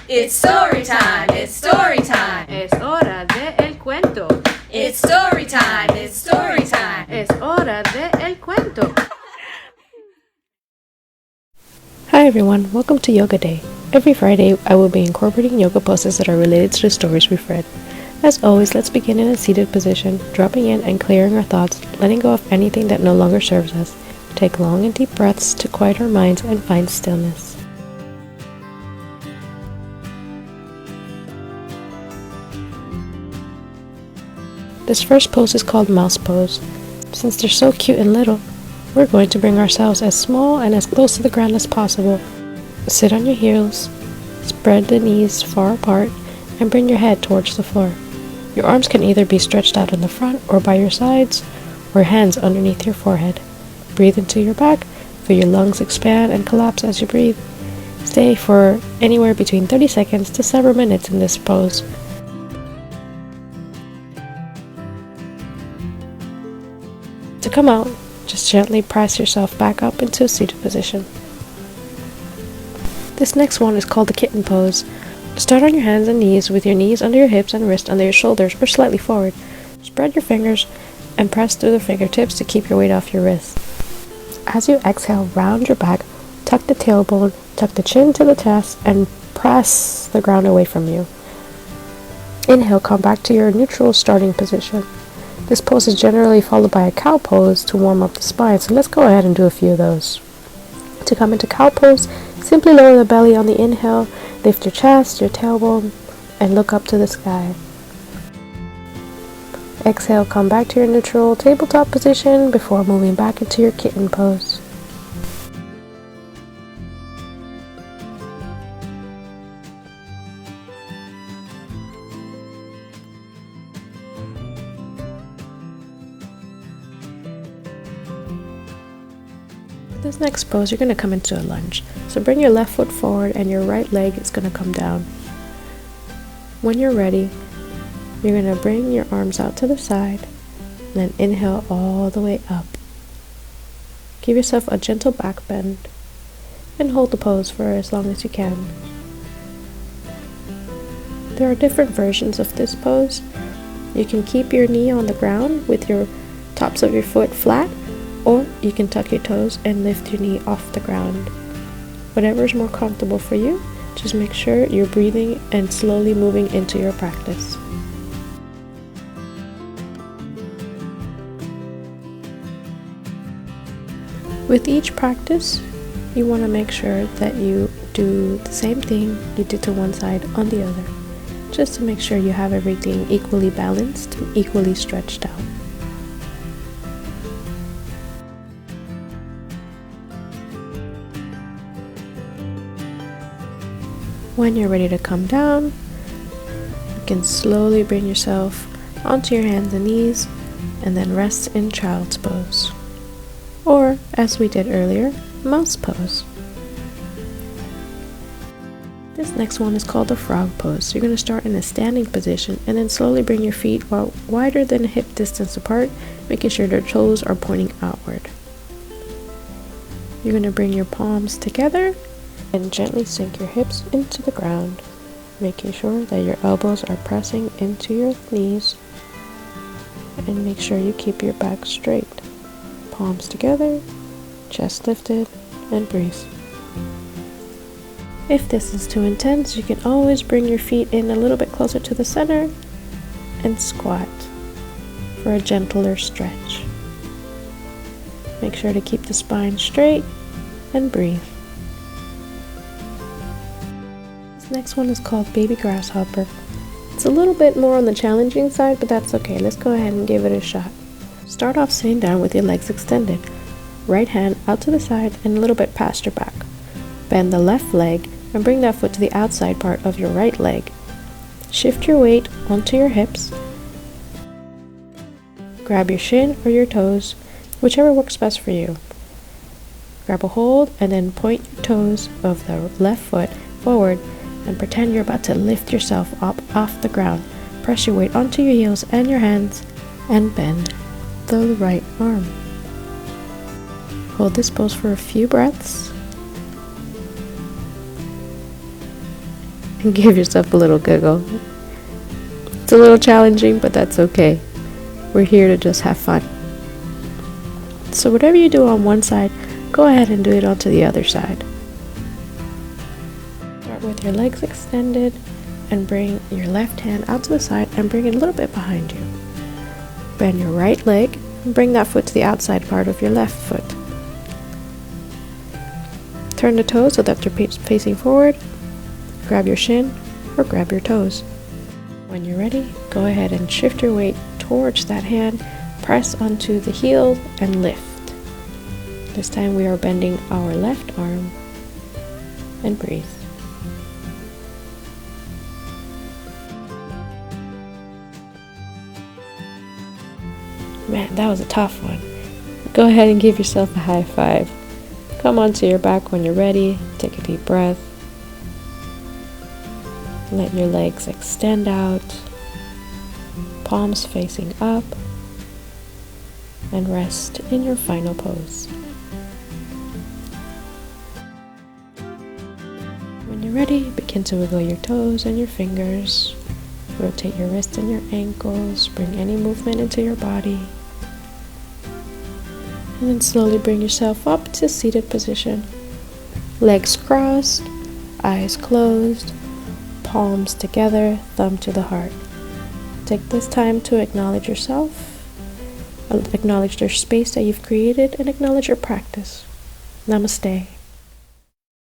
It's story time, it's story time. Es hora de el cuento. It's story time, it's story time. Es hora de el cuento. Hi everyone, welcome to Yoga Day. Every Friday, I will be incorporating yoga poses that are related to the stories we've read. As always, let's begin in a seated position, dropping in and clearing our thoughts, letting go of anything that no longer serves us. Take long and deep breaths to quiet our minds and find stillness. This first pose is called mouse pose. Since they're so cute and little, we're going to bring ourselves as small and as close to the ground as possible. Sit on your heels, spread the knees far apart, and bring your head towards the floor. Your arms can either be stretched out in the front or by your sides, or hands underneath your forehead. Breathe into your back, feel your lungs expand and collapse as you breathe. Stay for anywhere between 30 seconds to several minutes in this pose. To come out, just gently press yourself back up into a seated position. This next one is called the kitten pose. Start on your hands and knees with your knees under your hips and wrists under your shoulders or slightly forward. Spread your fingers and press through the fingertips to keep your weight off your wrists. As you exhale, round your back, tuck the tailbone, tuck the chin to the chest, and press the ground away from you. Inhale, come back to your neutral starting position. This pose is generally followed by a cow pose to warm up the spine, so let's go ahead and do a few of those. To come into cow pose, simply lower the belly on the inhale, lift your chest, your tailbone, and look up to the sky. Exhale, come back to your neutral tabletop position before moving back into your kitten pose. This next pose, you're going to come into a lunge. So bring your left foot forward and your right leg is going to come down. When you're ready, you're going to bring your arms out to the side and then inhale all the way up. Give yourself a gentle back bend and hold the pose for as long as you can. There are different versions of this pose. You can keep your knee on the ground with your tops of your foot flat, or you can tuck your toes and lift your knee off the ground. Whatever is more comfortable for you, just make sure you're breathing and slowly moving into your practice. With each practice, you want to make sure that you do the same thing you did to one side on the other, just to make sure you have everything equally balanced and equally stretched out. When you're ready to come down, you can slowly bring yourself onto your hands and knees and then rest in child's pose. Or, as we did earlier, mouse pose. This next one is called the frog pose. You're going to start in a standing position and then slowly bring your feet wider than hip distance apart, making sure their toes are pointing outward. You're going to bring your palms together and gently sink your hips into the ground, making sure that your elbows are pressing into your knees, and make sure you keep your back straight. Palms together, chest lifted, and breathe. If this is too intense, you can always bring your feet in a little bit closer to the center and squat for a gentler stretch. Make sure to keep the spine straight and breathe. Next one is called baby grasshopper. It's a little bit more on the challenging side, but that's okay. Let's go ahead and give it a shot. Start off sitting down with your legs extended. Right hand out to the side and a little bit past your back. Bend the left leg and bring that foot to the outside part of your right leg. Shift your weight onto your hips. Grab your shin or your toes, whichever works best for you. Grab a hold and then point your toes of the left foot forward and pretend you're about to lift yourself up off the ground. Press your weight onto your heels and your hands and bend the right arm. Hold this pose for a few breaths and give yourself a little giggle. It's a little challenging, but that's okay. We're here to just have fun. So whatever you do on one side, go ahead and do it onto the other side. Start with your legs extended and bring your left hand out to the side and bring it a little bit behind you. Bend your right leg and bring that foot to the outside part of your left foot. Turn the toes so that they're facing forward. Grab your shin or grab your toes. When you're ready, go ahead and shift your weight towards that hand, press onto the heel and lift. This time we are bending our left arm and breathe. Man, that was a tough one. Go ahead and give yourself a high five. Come onto your back when you're ready. Take a deep breath. Let your legs extend out. Palms facing up. And rest in your final pose. When you're ready, begin to wiggle your toes and your fingers. Rotate your wrists and your ankles. Bring any movement into your body. And then slowly bring yourself up to seated position. Legs crossed, eyes closed, palms together, thumb to the heart. Take this time to acknowledge yourself, acknowledge your space that you've created, and acknowledge your practice. Namaste.